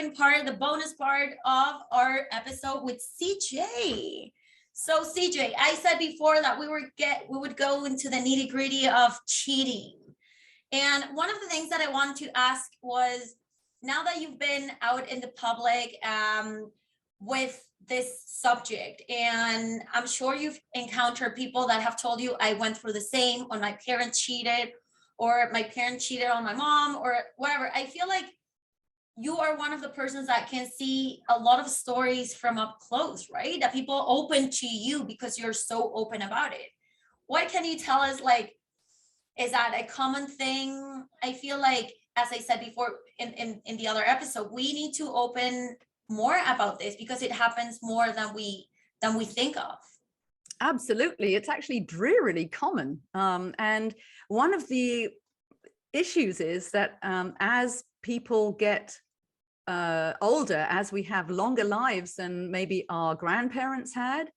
second part, the bonus part of our episode with CJ. So CJ, I said before that we would go into the nitty gritty of cheating. And one of the things that I wanted to ask was, now that you've been out in the public with this subject, and I'm sure you've encountered people that have told you, I went through the same when my parents cheated, or my parents cheated on my mom, or whatever. I feel like you are one of the persons that can see a lot of stories from up close, right? That people open to you because you're so open about it. What can you tell us? Like, is that a common thing? I feel like, as I said before in the other episode, we need to open more about this because it happens more than we think of. Absolutely. It's actually drearily common. And one of the issues is that as people get older, as we have longer lives than maybe our grandparents had,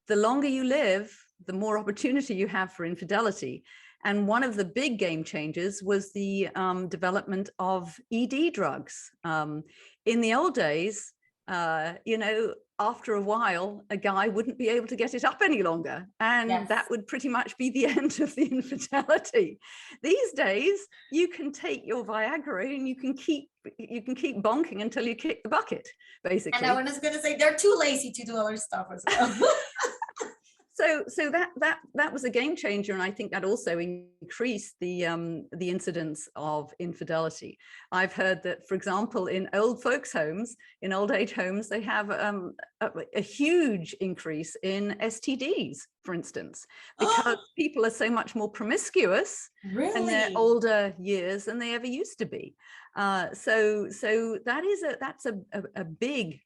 the longer you live, the more opportunity you have for infidelity. And one of the big game changers was the development of ED drugs. In the old days, after a while, a guy wouldn't be able to get it up any longer. And yes, that would pretty much be the end of the infidelity. These days, you can take your Viagra and you can keep bonking until you kick the bucket, basically. And I was going to say, they're too lazy to do other stuff as well. So that was a game changer, and I think that also increased the incidence of infidelity. I've heard that, for example, in old folks' homes, in old age homes, they have a huge increase in STDs, for instance, because people are so much more promiscuous in their older years than they ever used to be. So that's a big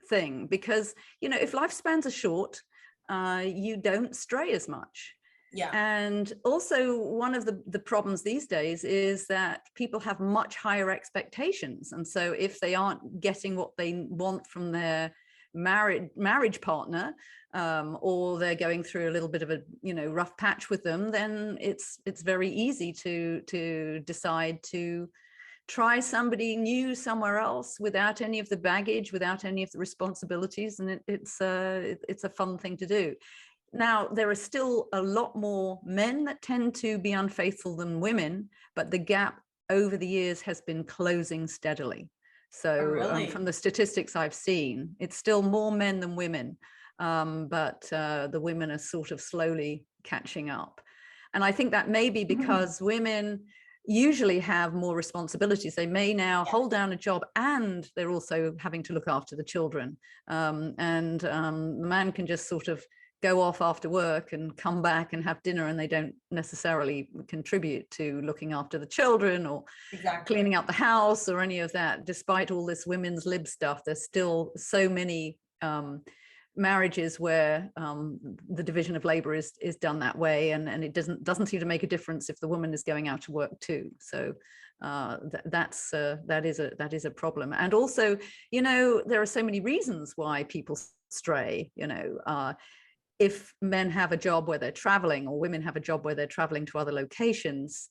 thing, because if lifespans are short, you don't stray as much. Yeah. And also one of the problems these days is that people have much higher expectations. And so if they aren't getting what they want from their marriage partner, or they're going through a little bit of a rough patch with them, then it's very easy to decide to try somebody new somewhere else without any of the baggage, without any of the responsibilities, and it's a fun thing to do. Now, there are still a lot more men that tend to be unfaithful than women, but the gap over the years has been closing steadily. So from the statistics I've seen, it's still more men than women, but the women are sort of slowly catching up. And I think that may be because women usually have more responsibilities. They may now hold down a job and they're also having to look after the children. And the man can just sort of go off after work and come back and have dinner, and they don't necessarily contribute to looking after the children or cleaning up the house or any of that. Despite all this women's lib stuff, there's still so many marriages where the division of labor is done that way, and it doesn't seem to make a difference if the woman is going out to work too. So that is a problem. And also, there are so many reasons why people stray. If men have a job where they're traveling, or women have a job where they're traveling to other locations,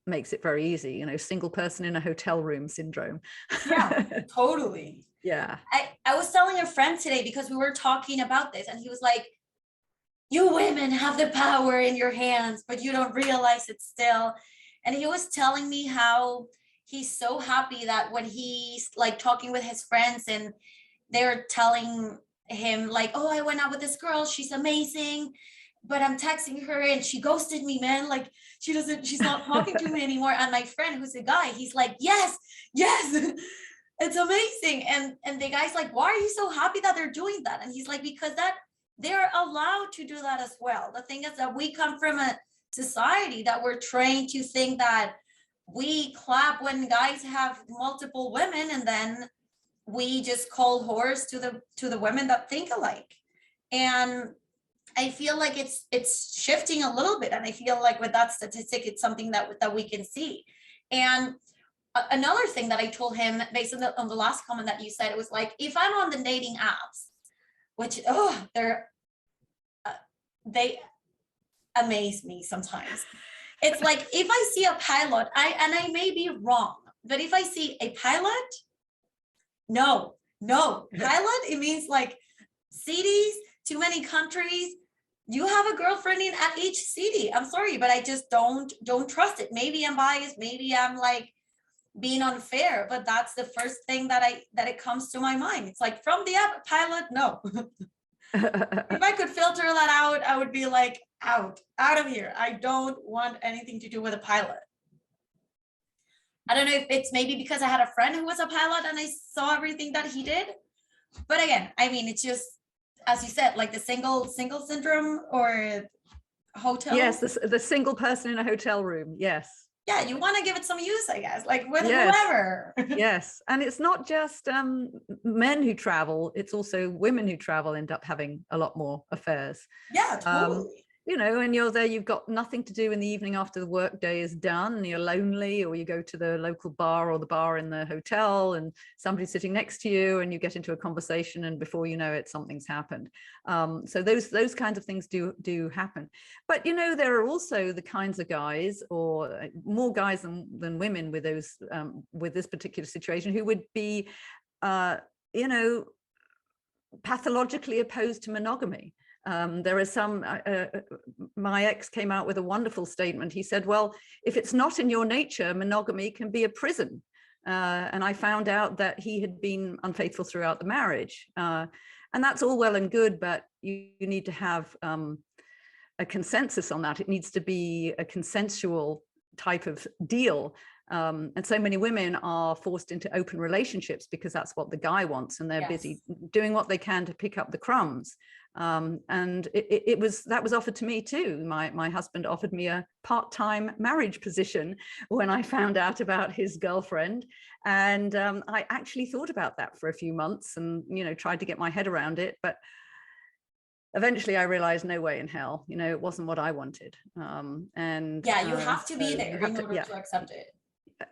makes it very easy. Single person in a hotel room syndrome. Yeah, totally. Yeah. I was telling a friend today, because we were talking about this, and he was like, you women have the power in your hands, but you don't realize it still. And he was telling me how he's so happy that when he's like talking with his friends and they're telling him like, oh, I went out with this girl, she's amazing, but I'm texting her and she ghosted me, man. Like, she's not talking to me anymore. And my friend, who's a guy, he's like, yes, it's amazing. And the guy's like, why are you so happy that they're doing that? And he's like, because that they're allowed to do that as well. The thing is that we come from a society that we're trained to think that we clap when guys have multiple women, and then we just call whores to the women that think alike. And I feel like it's shifting a little bit, and I feel like with that statistic, it's something that we can see. And another thing that I told him, based on the last comment that you said, it was like, if I'm on the dating apps, which they amaze me sometimes. It's like, if I see a pilot, I may be wrong, But if I see a pilot, no, pilot, it means like cities, too many countries. You have a girlfriend in at each city. I'm sorry, but I just don't trust it. Maybe I'm biased. Maybe I'm like being unfair, but that's the first thing that it comes to my mind. It's like, from the pilot, no. If I could filter that out, I would be like, out of here. I don't want anything to do with a pilot. I don't know if it's maybe because I had a friend who was a pilot and I saw everything that he did. But again, I mean, it's just, as you said, like the single syndrome or hotel. Yes, the single person in a hotel room. Yes. Yeah, you want to give it some use, I guess, like with Yes. whoever. Yes, and it's not just men who travel, it's also women who travel end up having a lot more affairs. Yeah, totally. You know, and you're there, you've got nothing to do in the evening after the work day is done, and you're lonely, or you go to the local bar or the bar in the hotel and somebody's sitting next to you and you get into a conversation and before you know it, something's happened. So those kinds of things do happen. But, you know, there are also the kinds of guys, or more guys than women with those, with this particular situation, who would be, you know, pathologically opposed to monogamy. There are some, my ex came out with a wonderful statement. He said, well, if it's not in your nature, monogamy can be a prison. And I found out that he had been unfaithful throughout the marriage. And that's all well and good, but you need to have a consensus on that. It needs to be a consensual type of deal. And so many women are forced into open relationships because that's what the guy wants, and they're busy doing what they can to pick up the crumbs. And that was offered to me too. My husband offered me a part-time marriage position when I found out about his girlfriend. And I actually thought about that for a few months and, you know, tried to get my head around it. But eventually I realized, no way in hell, you know, it wasn't what I wanted. And yeah, you have to be there in order to accept it.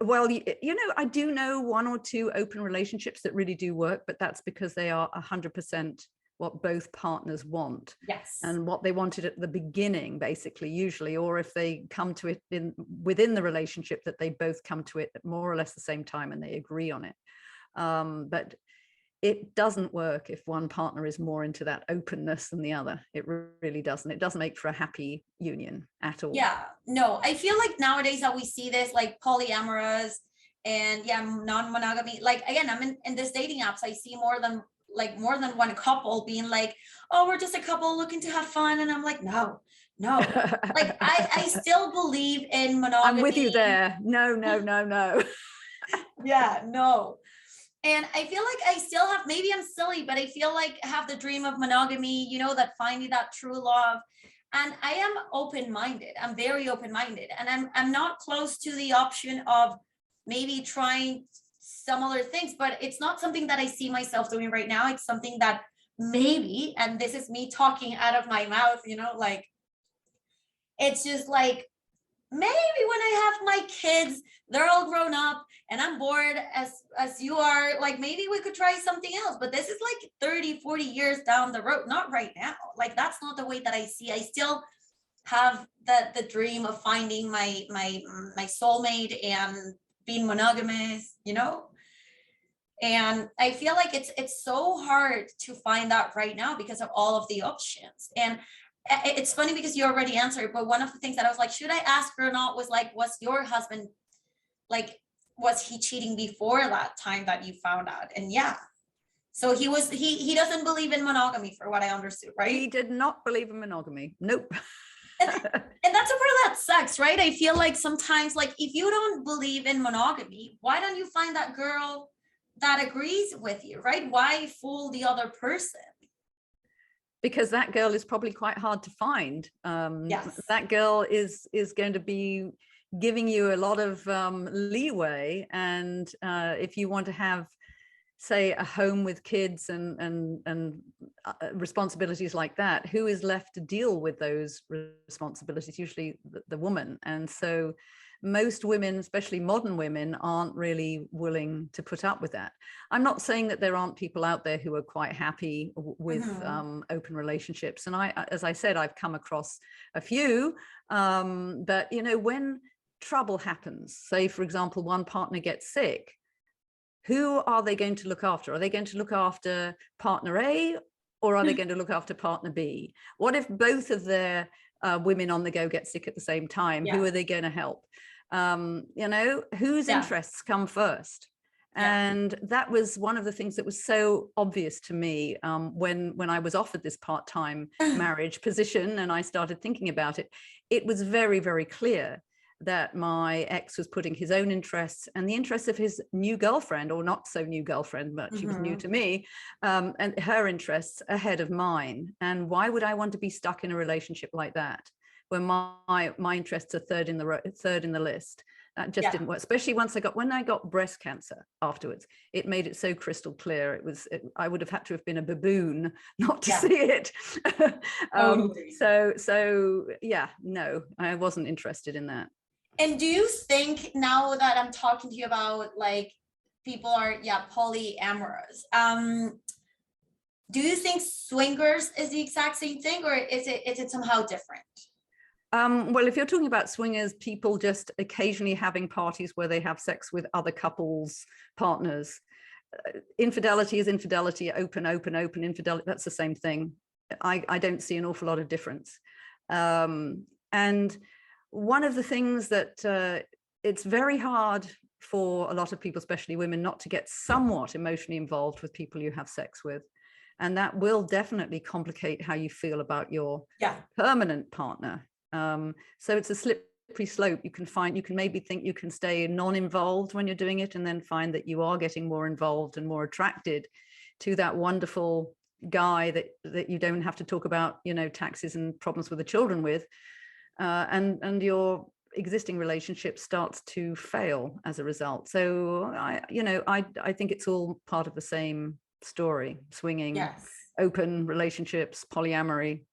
Well, you know, I do know one or two open relationships that really do work, but that's because they are 100% what both partners want. Yes. And what they wanted at the beginning, basically, usually, or if they come to it within the relationship, that they both come to it at more or less the same time and they agree on it. But it doesn't work if one partner is more into that openness than the other. It really doesn't. It doesn't make for a happy union at all. Yeah, no, I feel like nowadays that we see this, like polyamorous and non-monogamy. Like, again, I'm in this dating apps, I see more than one couple being like, oh, we're just a couple looking to have fun. And I'm like, no. Like, I still believe in monogamy. I'm with you there. No. Yeah, no. And I feel like I still have, maybe I'm silly, but I feel like I have the dream of monogamy, you know, that finding that true love. And I am open-minded. I'm very open-minded. And I'm not close to the option of maybe trying some other things, but it's not something that I see myself doing right now. It's something that maybe, and this is me talking out of my mouth, you know, like, it's just like, maybe when I have my kids, they're all grown up and I'm bored as you are, like, maybe we could try something else. But this is like 30, 40 years down the road, not right now. Like, that's not the way that I see. I still have the dream of finding my soulmate and being monogamous, you know? And I feel like it's so hard to find that right now because of all of the options. And it's funny because you already answered, but one of the things that I was like, should I ask or not, was like, was your husband, like, was he cheating before that time that you found out? And yeah, so he doesn't believe in monogamy, for what I understood, right? He did not believe in monogamy. Nope. And that's a part that sucks, right? I feel like sometimes, like, if you don't believe in monogamy, why don't you find that girl that agrees with you, right? Why fool the other person? Because that girl is probably quite hard to find. Yes. That girl is going to be giving you a lot of leeway. And if you want to have, say, a home with kids and responsibilities like that, who is left to deal with those responsibilities? Usually the woman. And so most women, especially modern women, aren't really willing to put up with that. I'm not saying that there aren't people out there who are quite happy with open relationships. And as I said, I've come across a few, but, you know, when trouble happens, say, for example, one partner gets sick, who are they going to look after? Are they going to look after partner A, or are they going to look after partner B? What if both of their women on the go get sick at the same time? Who are they going to help? You know, whose interests come first? And that was one of the things that was so obvious to me when I was offered this part-time marriage position and I started thinking about it. It was very, very clear that my ex was putting his own interests and the interests of his new girlfriend, or not so new girlfriend, but she was new to me, and her interests ahead of mine. And why would I want to be stuck in a relationship like that when my interests are third in the list? That just didn't work, especially when I got breast cancer afterwards. It made it so crystal clear. I would have had to have been a baboon not to see it. So yeah, no, I wasn't interested in that. And do you think, now that I'm talking to you about like people are polyamorous, do you think swingers is the exact same thing, or is it somehow different? Well, if you're talking about swingers, people just occasionally having parties where they have sex with other couples, partners. Infidelity is infidelity, open infidelity, that's the same thing. I don't see an awful lot of difference. And one of the things that it's very hard for a lot of people, especially women, not to get somewhat emotionally involved with people you have sex with. And that will definitely complicate how you feel about your permanent partner. So it's a slippery slope. You can maybe think you can stay non-involved when you're doing it, and then find that you are getting more involved and more attracted to that wonderful guy that you don't have to talk about, you know, taxes and problems with the children with, and your existing relationship starts to fail as a result. So I think it's all part of the same story. Swinging, open relationships, polyamory,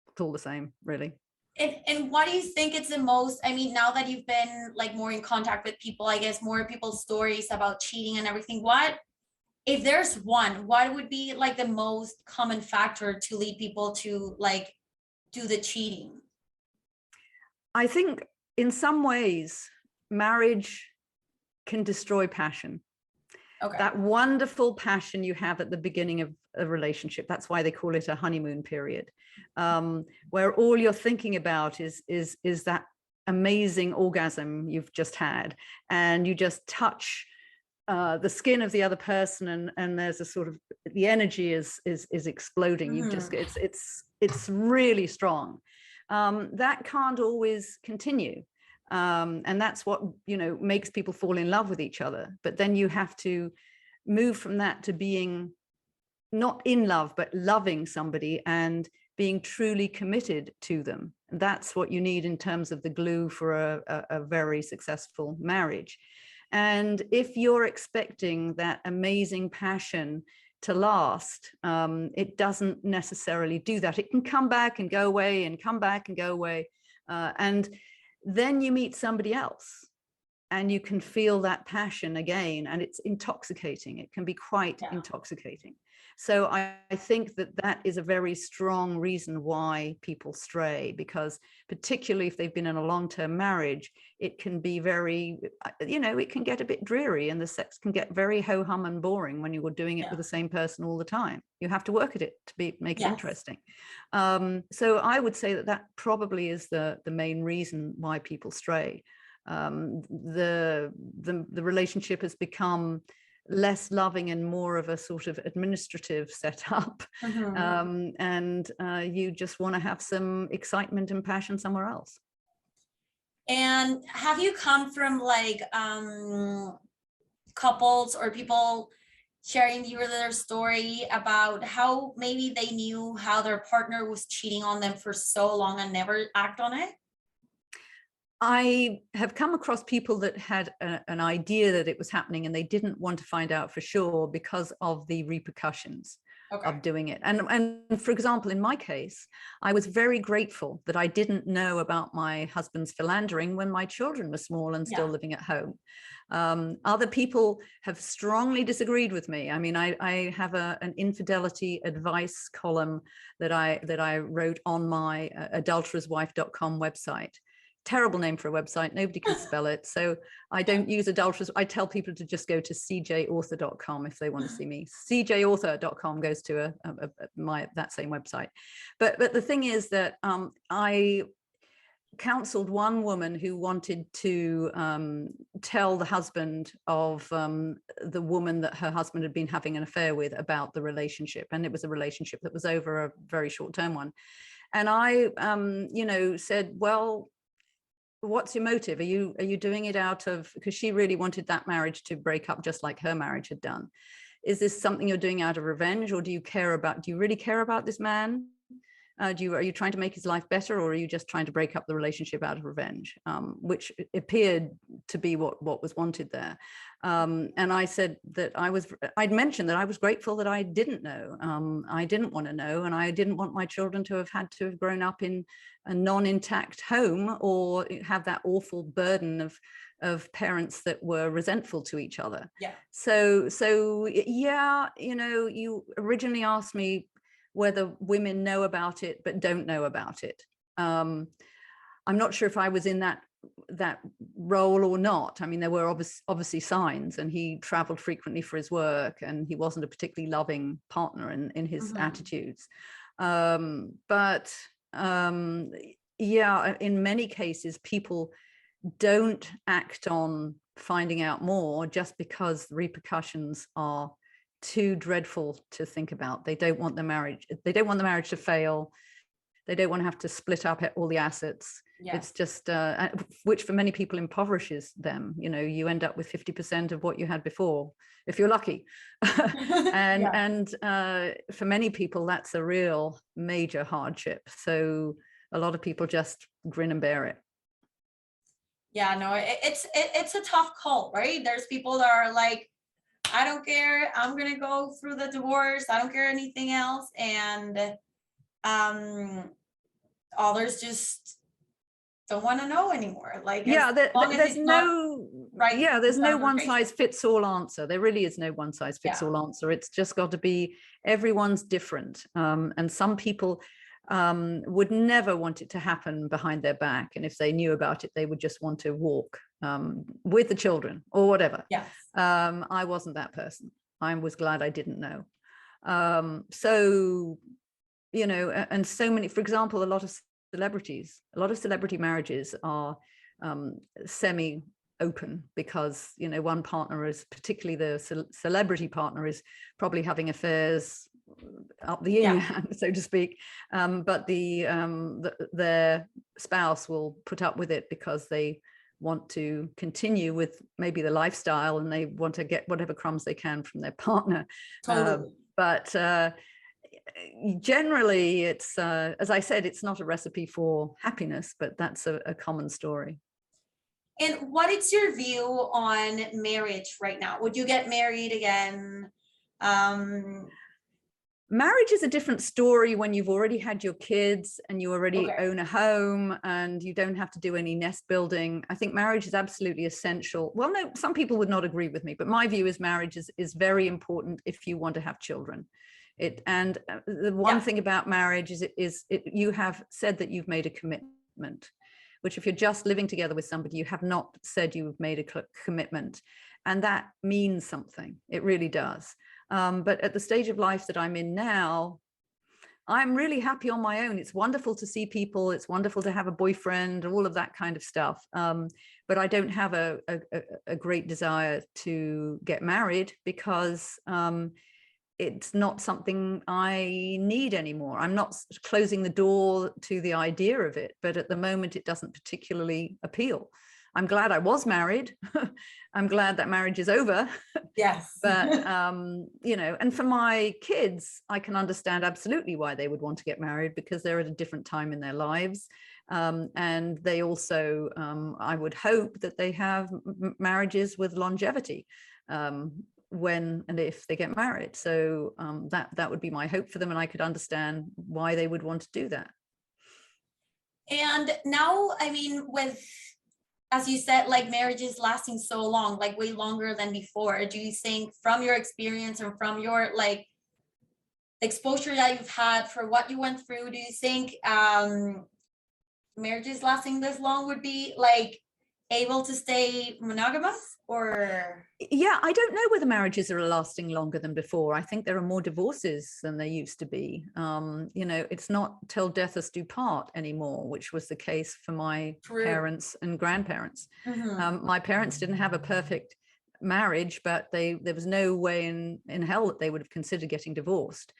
it's all the same, really. And what do you think is the most, I mean, now that you've been like more in contact with people, I guess more people's stories about cheating and everything, if there's one, what would be like the most common factor to lead people to like do the cheating? I think in some ways, marriage can destroy passion. That wonderful passion you have at the beginning of a relationship. That's why they call it a honeymoon period, where all you're thinking about is that amazing orgasm you've just had, and you just touch the skin of the other person, and there's a sort of, the energy is exploding. You just it's really strong. That can't always continue. And that's what, you know, makes people fall in love with each other. But then you have to move from that to being not in love, but loving somebody and being truly committed to them. And that's what you need in terms of the glue for a very successful marriage. And if you're expecting that amazing passion to last, it doesn't necessarily do that. It can come back and go away, and come back and go away. And then you meet somebody else and you can feel that passion again, and it's intoxicating. It can be quite intoxicating. So I think that is a very strong reason why people stray, because particularly if they've been in a long-term marriage, it can be very, you know, it can get a bit dreary, and the sex can get very ho-hum and boring when you're doing it with the same person all the time. You have to work at it to make it interesting. So I would say that probably is the main reason why people stray. The relationship has become less loving and more of a sort of administrative setup, and you just want to have some excitement and passion somewhere else. And have you come from like couples or people sharing their story about how maybe they knew how their partner was cheating on them for so long and never act on it? I have come across people that had an idea that it was happening, and they didn't want to find out for sure because of the repercussions of doing it. And for example, in my case, I was very grateful that I didn't know about my husband's philandering when my children were small and still living at home. Other people have strongly disagreed with me. I mean, I have an infidelity advice column that I wrote on my adultererswife.com website, terrible name for a website. Nobody can spell it. So I don't use Adulterers. I tell people to just go to cjauthor.com if they want to see me. cjauthor.com goes to that same website. But the thing is that I counseled one woman who wanted to tell the husband of the woman that her husband had been having an affair with about the relationship. And it was a relationship that was over a very short-term one. And I, said, well, what's your motive? Are you doing it out of, because she really wanted that marriage to break up just like her marriage had done. Is this something you're doing out of revenge, or do you really care about this man? Are you trying to make his life better, or are you just trying to break up the relationship out of revenge? Which appeared to be what was wanted there. And I said that I'd mentioned that I was grateful that I didn't know. I didn't want to know, and I didn't want my children to have grown up in a non-intact home or have that awful burden of parents that were resentful to each other. Yeah. So yeah, you originally asked me whether women know about it but don't know about it. I'm not sure if I was in that role or not. I mean, there were obviously signs, and he traveled frequently for his work, and he wasn't a particularly loving partner in his attitudes. Yeah, in many cases, people don't act on finding out more just because the repercussions are too dreadful to think about. They don't want the marriage to fail. They don't want to have to split up all the assets. Yes. It's just which for many people impoverishes them. You end up with 50% of what you had before, if you're lucky. and for many people, that's a real major hardship. So a lot of people just grin and bear it. Yeah, no, it's a tough call, right? There's people that are like, I don't care, I'm gonna go through the divorce, I don't care anything else. And others just don't want to know anymore. Like, yeah, there's no one size fits all answer. There really is no one size fits all answer. It's just got to be, everyone's different. And some people would never want it to happen behind their back, and if they knew about it, they would just want to walk with the children or whatever. Yes. I wasn't that person. I was glad I didn't know. So and so many, for example, a lot of celebrity marriages are semi open because one partner is, particularly the celebrity partner, is probably having affairs up the yin yang, so to speak, but their spouse will put up with it because they want to continue with maybe the lifestyle, and they want to get whatever crumbs they can from their partner. Totally. But generally, it's as I said, it's not a recipe for happiness, but that's a common story. And what is your view on marriage right now? Would you get married again? Marriage is a different story when you've already had your kids and you already own a home and you don't have to do any nest building. I think marriage is absolutely essential. Well, no, some people would not agree with me, but my view is marriage is very important if you want to have children. And the one thing about marriage is you have said that you've made a commitment, which if you're just living together with somebody, you have not said you've made a commitment. And that means something. It really does. But at the stage of life that I'm in now, I'm really happy on my own. It's wonderful to see people. It's wonderful to have a boyfriend, all of that kind of stuff. But I don't have a great desire to get married because it's not something I need anymore. I'm not closing the door to the idea of it, but at the moment it doesn't particularly appeal. I'm glad I was married. I'm glad that marriage is over. Yes. But, and for my kids, I can understand absolutely why they would want to get married, because they're at a different time in their lives. And they also, I would hope that they have marriages with longevity when and if they get married. So that would be my hope for them. And I could understand why they would want to do that. And now, I mean, with, as you said, like marriage is lasting so long, like way longer than before. Do you think, from your experience and from your like exposure that you've had for what you went through, do you think marriages lasting this long would be like able to stay monogamous, or Yeah, I don't know whether marriages are lasting longer than before. I think there are more divorces than there used to be. It's not till death us do part anymore, which was the case for my true. parents and grandparents. Mhm. My parents didn't have a perfect marriage, but there was no way in hell that they would have considered getting divorced.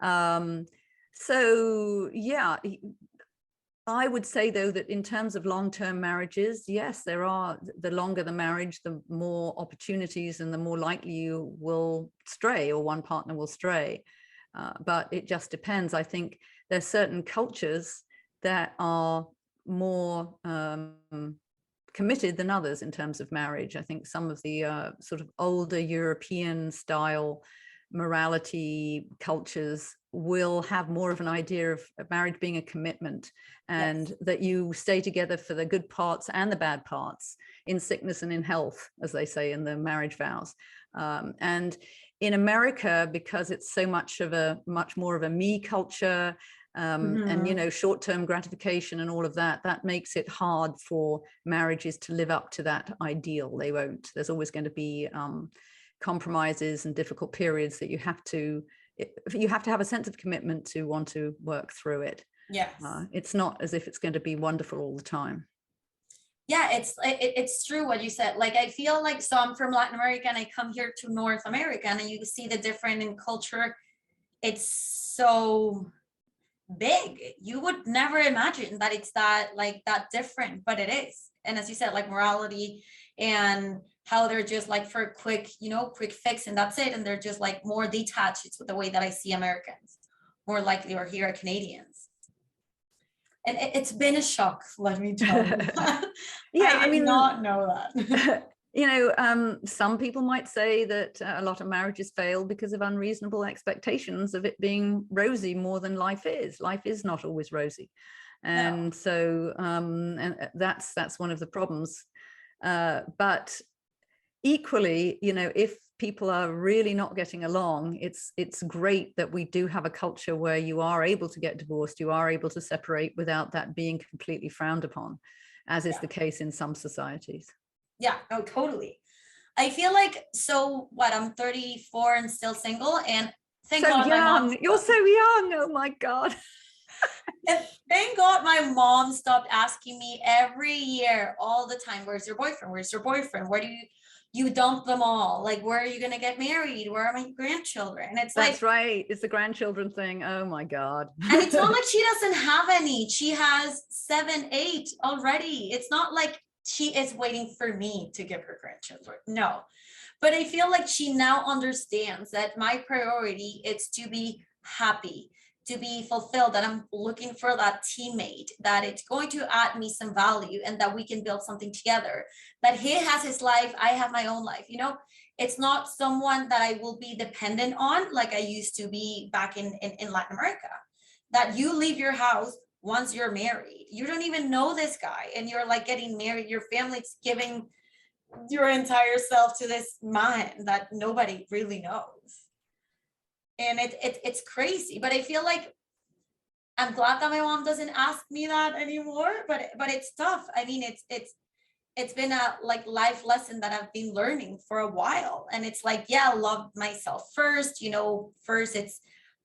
So yeah, I would say, though, that in terms of long-term marriages, yes, there are. The longer the marriage, the more opportunities and the more likely you will stray, or one partner will stray. But it just depends. I think there's certain cultures that are more committed than others in terms of marriage. I think some of the sort of older European style morality cultures will have more of an idea of marriage being a commitment, and Yes. that you stay together for the good parts and the bad parts, in sickness and in health, as they say in the marriage vows. And in America, because it's so much more of a me culture, and short-term gratification and all of that, that makes it hard for marriages to live up to that ideal. They won't. There's always going to be compromises and difficult periods that you have to have a sense of commitment to want to work through it. Yes. It's not as if it's going to be wonderful all the time. Yeah, it's true what you said. Like, I feel like, so I'm from Latin America and I come here to North America, and you see the difference in culture. It's so big. You would never imagine that it's that different, but it is. And as you said, like morality and how they're just like for quick fix, and that's it. And they're just like more detached. It's the way that I see Americans more likely, or here are Canadians. And it's been a shock, let me tell you. Yeah, I did not know that. Some people might say that a lot of marriages fail because of unreasonable expectations of it being rosy more than life is. Life is not always rosy. And No. so and that's one of the problems. But equally, if people are really not getting along, it's great that we do have a culture where you are able to get divorced, you are able to separate without that being completely frowned upon, as is the case in some societies. Yeah, no, totally. I feel like, so what, I'm 34 and still single, and thank So God my mom, young, you're so young, oh my God. and thank God my mom stopped asking me every year, all the time, where's your boyfriend? Where's your boyfriend? Where do you dump them all? Like, where are you gonna get married? Where are my grandchildren? And it's That's like, right, it's the grandchildren thing. Oh my God. and it's not like she doesn't have any. She has 7, 8 already. It's not like she is waiting for me to give her grandchildren. No. But I feel like she now understands that my priority is to be happy, to be fulfilled, that I'm looking for that teammate, that it's going to add me some value, and that we can build something together, that he has his life, I have my own life. It's not someone that I will be dependent on like I used to be back in Latin America, that you leave your house once you're married. You don't even know this guy, and you're like getting married. Your family's giving your entire self to this man that nobody really knows. And it's crazy. But I feel like I'm glad that my mom doesn't ask me that anymore. But it's tough. I mean, it's been a like life lesson that I've been learning for a while. And it's like, yeah, love myself first. First it's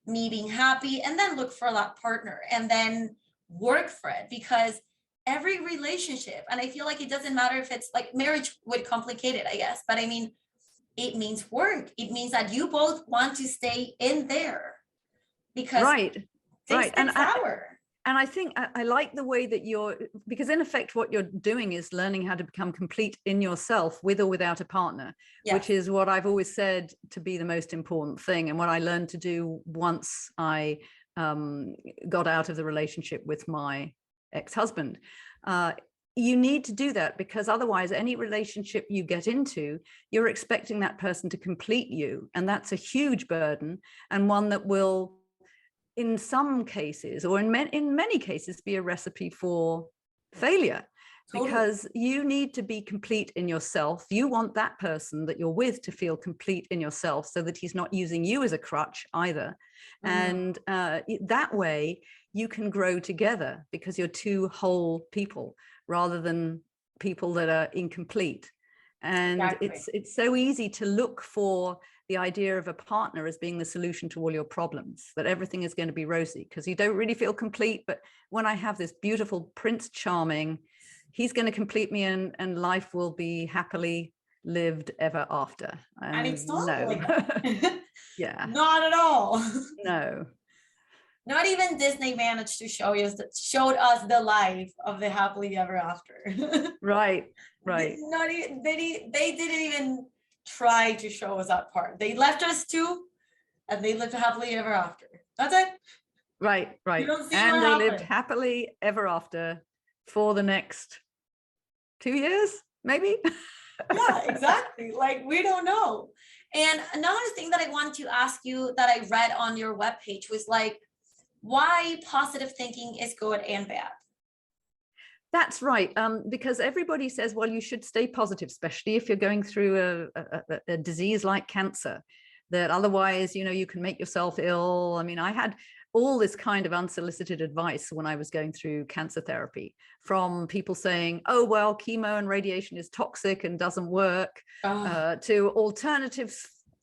me being happy, and then look for that partner, and then work for it. Because every relationship, and I feel like it doesn't matter if it's like marriage would complicate it, I guess, but I mean, it means work. It means that you both want to stay in there, because Right. things take sour. And I think I like the way that because in effect, what you're doing is learning how to become complete in yourself, with or without a partner, Yes. which is what I've always said to be the most important thing. And what I learned to do once I got out of the relationship with my ex-husband. You need to do that, because otherwise any relationship you get into, you're expecting that person to complete you. And that's a huge burden, and one that will, in some cases, or in many cases, be a recipe for failure. Totally. Because you need to be complete in yourself. You want that person that you're with to feel complete in yourself, so that he's not using you as a crutch either. Mm-hmm. And that way you can grow together because you're two whole people rather than people that are incomplete. And Exactly. it's so easy to look for the idea of a partner as being the solution to all your problems, that everything is going to be rosy because you don't really feel complete. But when I have this beautiful Prince Charming, he's going to complete me, and life will be happily lived ever after. And it's not no. like that. Yeah. Not at all. No. Not even Disney managed to showed us the life of the happily ever after. Right. Not even, they didn't even try to show us that part. They left us to, and they lived happily ever after. That's it. Right. You don't see And what they happened. lived happily ever after for the next 2 years, maybe. Yeah, exactly. Like, we don't know. And another thing that I wanted to ask you that I read on your webpage was like, why positive thinking is good and bad. That's right. Because everybody says, well, you should stay positive, especially if you're going through a disease like cancer, that otherwise, you can make yourself ill. I mean, I had all this kind of unsolicited advice when I was going through cancer therapy from people saying, oh, well, chemo and radiation is toxic and doesn't work, to alternative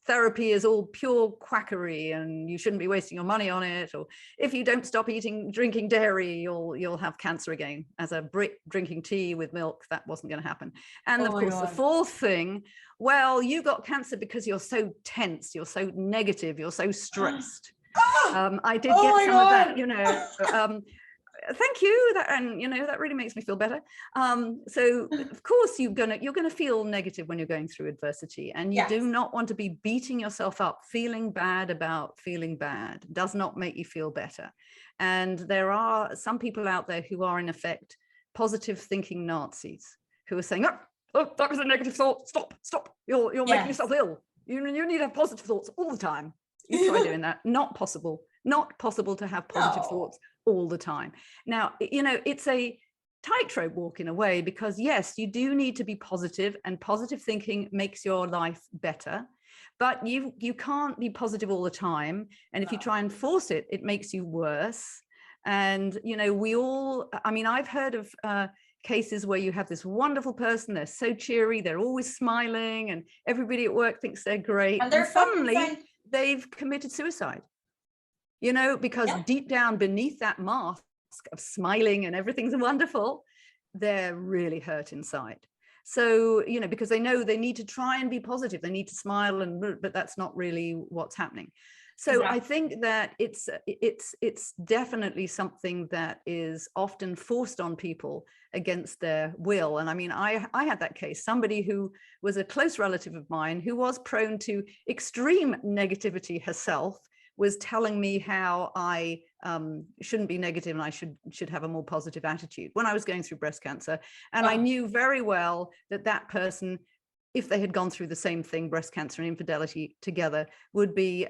therapy is all pure quackery and you shouldn't be wasting your money on it. Or if you don't stop drinking dairy, you'll have cancer again. As a Brit drinking tea with milk, that wasn't going to happen. And of course, the fourth thing, well, you got cancer because you're so tense, you're so negative, you're so stressed. I did get some of that, thank you. That really makes me feel better. So of course you're gonna feel negative when you're going through adversity, and you do not want to be beating yourself up. Feeling bad about feeling bad does not make you feel better. And there are some people out there who are in effect positive thinking Nazis who are saying, oh, that was a negative thought. Stop. You're making yourself ill. You need to have positive thoughts all the time. You try doing that. Not possible to have positive thoughts all the time. Now, it's a tightrope walk in a way, because yes, you do need to be positive, and positive thinking makes your life better, but you can't be positive all the time. And if you try and force it, it makes you worse. And, I've heard of cases where you have this wonderful person, they're so cheery, they're always smiling, and everybody at work thinks they're great. And suddenly they've committed suicide. Because deep down beneath that mask of smiling and everything's wonderful, they're really hurt inside. So, because they know they need to try and be positive, they need to smile, but that's not really what's happening. So I think that it's definitely something that is often forced on people against their will. And I had that case, somebody who was a close relative of mine who was prone to extreme negativity herself, was telling me how I shouldn't be negative and I should have a more positive attitude when I was going through breast cancer. And I knew very well that person, if they had gone through the same thing, breast cancer and infidelity together, would be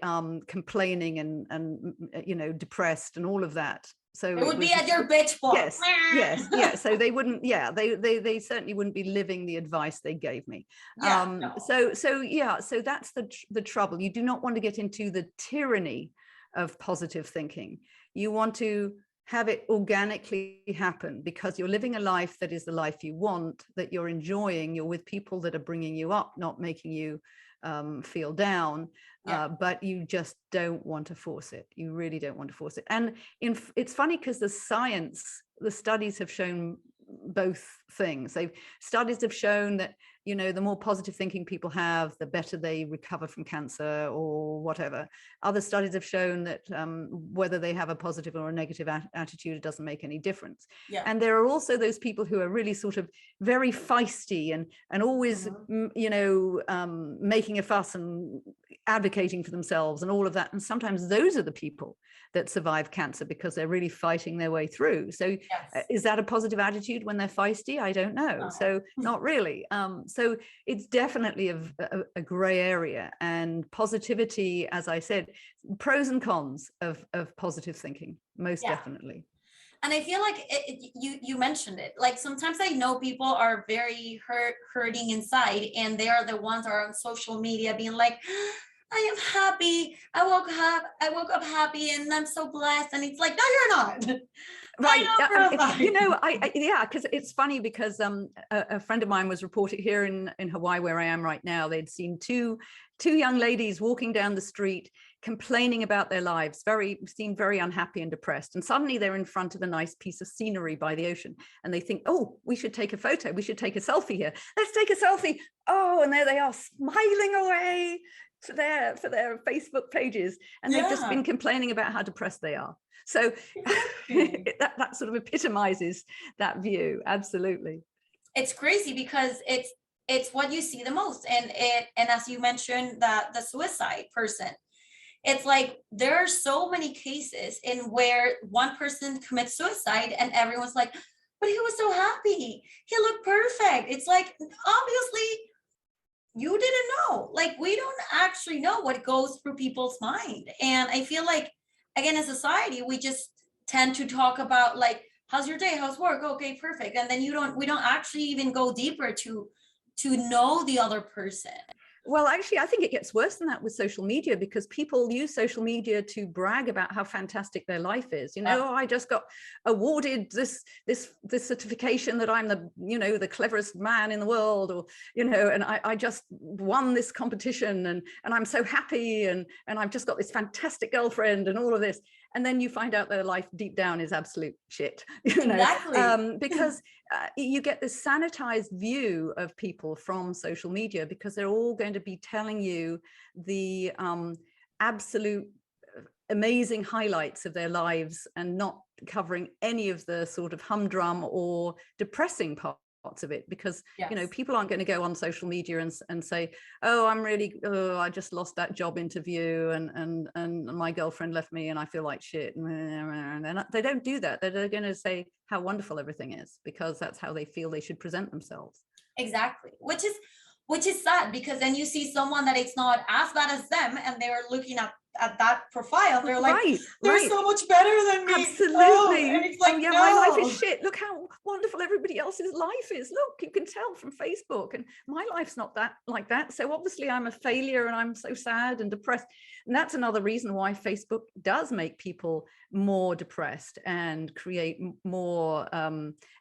complaining and depressed and all of that. So it would be at your bitch book. Yes. So they wouldn't, they certainly wouldn't be living the advice they gave me. So that's the trouble. You do not want to get into the tyranny of positive thinking. You want to have it organically happen, because you're living a life that is the life you want, that you're enjoying. You're with people that are bringing you up, not making you feel down. But you just don't want to force it. You really don't want to force it. And it's funny because the studies have shown both things. Studies have shown that, the more positive thinking people have, the better they recover from cancer or whatever. Other studies have shown that whether they have a positive or a negative attitude, it doesn't make any difference. And there are also those people who are really sort of very feisty and always, making a fuss and advocating for themselves and all of that. And sometimes those are the people that survive cancer because they're really fighting their way through. So is that a positive attitude when they're feisty? I don't know. So not really. So it's definitely a gray area, and positivity, as I said, pros and cons of positive thinking, most definitely. And I feel like you mentioned it. Like sometimes I know people are very hurting inside, and they are the ones that are on social media being like, I am happy. I woke up happy and I'm so blessed. And it's like, no, you're not. Right. You know, Yeah, because it's funny because a friend of mine was reporting here in Hawaii, where I am right now. They'd seen two young ladies walking down the street complaining about their lives, seemed very unhappy and depressed. And suddenly they're in front of a nice piece of scenery by the ocean. And they think, oh, we should take a photo. We should take a selfie here. Let's take a selfie. Oh, and there they are smiling away for their Facebook pages. And they've just been complaining about how depressed they are. So that sort of epitomizes that view. Absolutely. It's crazy because it's what you see the most. And as you mentioned, the suicide person, it's like there are so many cases in where one person commits suicide and everyone's like, but he was so happy, he looked perfect. It's like, obviously you didn't know. Like, we don't actually know what goes through people's mind. And I feel like, again, as society, we just tend to talk about like, how's your day, how's work, okay, perfect. And then we don't actually even go deeper to know the other person. Well, actually, I think it gets worse than that with social media, because people use social media to brag about how fantastic their life is. You know, I just got awarded this certification that I'm the cleverest man in the world, or, and I just won this competition and I'm so happy and I've just got this fantastic girlfriend and all of this. And then you find out their life deep down is absolute shit, Exactly. Because you get this sanitized view of people from social media, because they're all going to be telling you the absolute amazing highlights of their lives and not covering any of the sort of humdrum or depressing parts of it, because people aren't going to go on social media and say, oh, I just lost that job interview and my girlfriend left me and I feel like shit. And they don't do that. They're going to say how wonderful everything is, because that's how they feel they should present themselves. Exactly. Which is sad, because then you see someone that it's not as bad as them and they're looking at that profile, they're like, they're so much better than me. Absolutely. And it's like, no. My life is shit. Look how wonderful everybody else's life is. Look, you can tell from Facebook, and my life's not that like that. So obviously I'm a failure and I'm so sad and depressed. And that's another reason why Facebook does make people more depressed and create more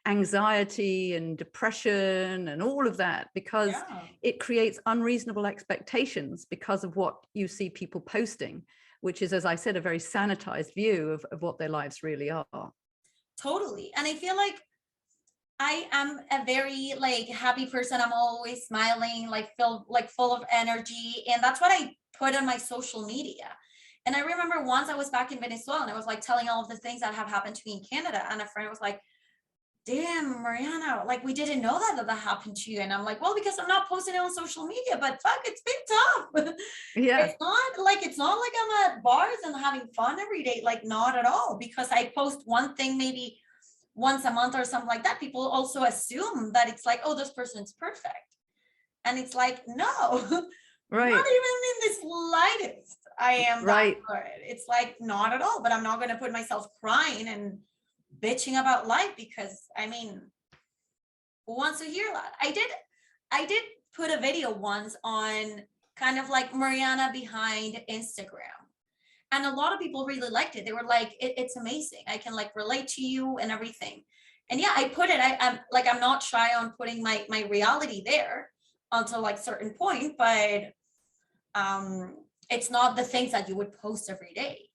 anxiety and depression and all of that, because it creates unreasonable expectations because of what you see people posting, which is, as I said, a very sanitized view of what their lives really are. Totally. And I feel like I am a very happy person. I'm always smiling, full of energy. And that's what I put on my social media. And I remember once I was back in Venezuela and I was like telling all of the things that have happened to me in Canada. And a friend was like, damn, Mariana, we didn't know that happened to you. And I'm like, well, because I'm not posting it on social media, but fuck, it's been tough. Yeah. It's not like I'm at bars and having fun every day. Not at all. Because I post one thing maybe once a month or something like that. People also assume that it's like, oh, this person's perfect. And it's like, no, right. Not even in the slightest. I am that good. It's like, not at all. But I'm not going to put myself crying and bitching about life, because who wants to hear that? I did put a video once on kind of like Mariana behind Instagram, and a lot of people really liked it. They were like, it's amazing, I can relate to you and everything. And I put it, I'm not shy on putting my reality there until certain point, but it's not the things that you would post every day.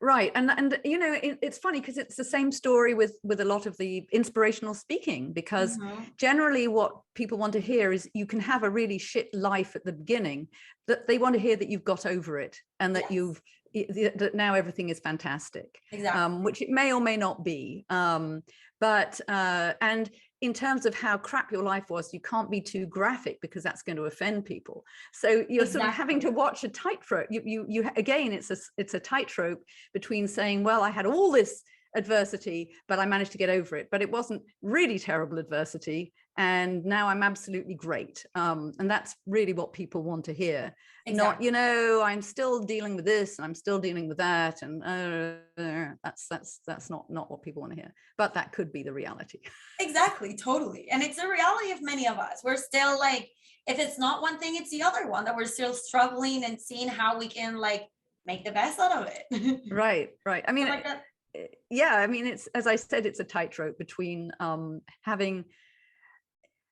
Right. And it's funny because it's the same story with a lot of the inspirational speaking, because generally what people want to hear is you can have a really shit life at the beginning, that they want to hear that you've got over it and that that now everything is fantastic. Exactly. Which it may or may not be. But in terms of how crap your life was, you can't be too graphic because that's going to offend people. So you're sort of having to watch a tightrope. You again, it's a tightrope between saying, well, I had all this adversity, but I managed to get over it. But it wasn't really terrible adversity. and now I'm absolutely great. And that's really what people want to hear. Exactly. Not, I'm still dealing with this and I'm still dealing with that, and that's not what people want to hear, but that could be the reality. Exactly, totally. And it's the reality of many of us. We're still like, if it's not one thing, it's the other one, that we're still struggling and seeing how we can like make the best out of it. Right. I mean, Like that. yeah, I mean, it's, as I said, it's a tightrope between having,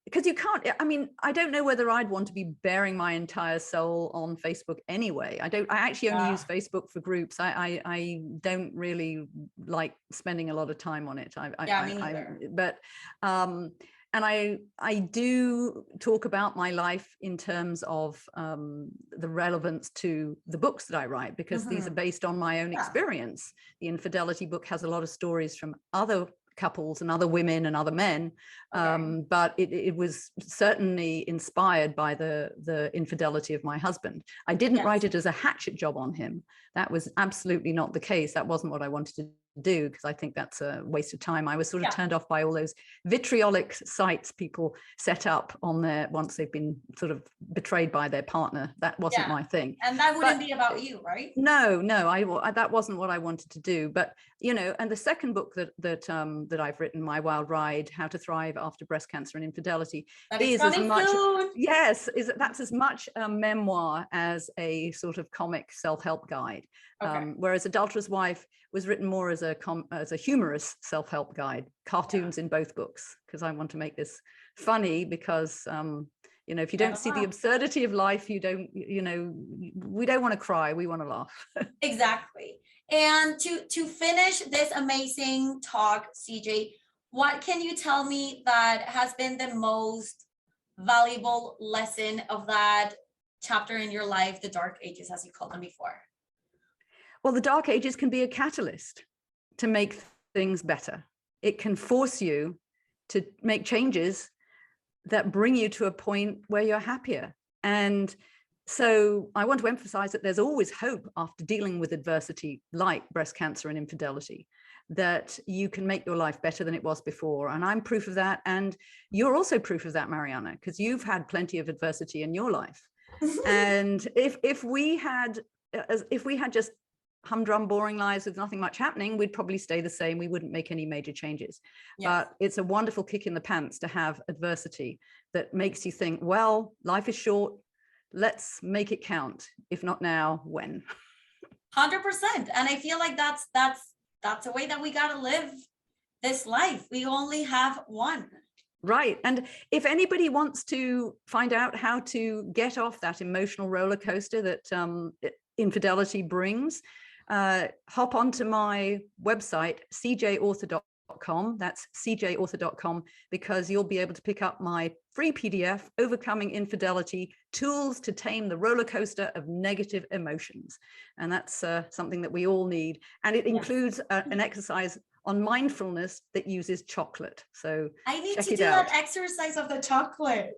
because you can't, I mean, I don't know whether I'd want to be bearing my entire soul on Facebook anyway. I actually only use Facebook for groups. I don't really like spending a lot of time on it. Me neither. But and I do talk about my life in terms of the relevance to the books that I write, because these are based on my own experience. The Infidelity book has a lot of stories from other couples and other women and other men, but it was certainly inspired by the infidelity of my husband. I didn't write it as a hatchet job on him. That was absolutely not the case. That wasn't what I wanted to do, because I think that's a waste of time. I was sort of turned off by all those vitriolic sites people set up on there once they've been sort of betrayed by their partner. That wasn't my thing. And that wouldn't be about you, right? No, I that wasn't what I wanted to do. But and the second book that I've written, My Wild Ride: How to Thrive After Breast Cancer and Infidelity, is as much that's as much a memoir as a sort of comic self-help guide. Whereas Adulterer's Wife was written more as a humorous self-help guide, cartoons in both books, because I want to make this funny, because if you don't see the absurdity of life, we don't want to cry, we want to laugh. Exactly. And to finish this amazing talk, CJ, what can you tell me that has been the most valuable lesson of that chapter in your life, the dark ages, as you called them before? Well, the dark ages can be a catalyst to make things better. It can force you to make changes that bring you to a point where you're happier. And so I want to emphasize that there's always hope after dealing with adversity like breast cancer and infidelity, that you can make your life better than it was before. And I'm proof of that. And you're also proof of that, Mariana, because you've had plenty of adversity in your life. And if we had just humdrum, boring lives with nothing much happening, we'd probably stay the same. We wouldn't make any major changes. But it's a wonderful kick in the pants to have adversity that makes you think, well, life is short. Let's make it count. If not now, when? 100%. And I feel like that's the way that we got to live this life. We only have one. Right. And if anybody wants to find out how to get off that emotional roller coaster that infidelity brings, hop onto my website, cjauthor.com. That's cjauthor.com, because you'll be able to pick up my free PDF, Overcoming Infidelity: Tools to Tame the Roller Coaster of Negative Emotions. And that's something that we all need. And it includes an exercise on mindfulness that uses chocolate. So I need to do that exercise of the chocolate.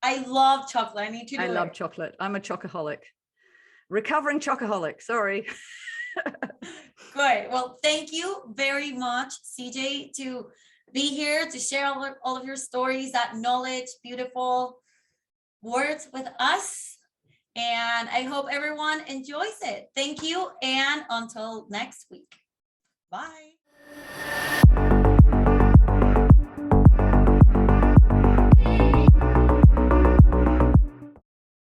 I love chocolate. I need to do it. I love chocolate. I'm a chocoholic. Recovering chocoholic, sorry. Good. Well, thank you very much, CJ, to be here, to share all of your stories, that knowledge, beautiful words with us. And I hope everyone enjoys it. Thank you. And until next week. Bye.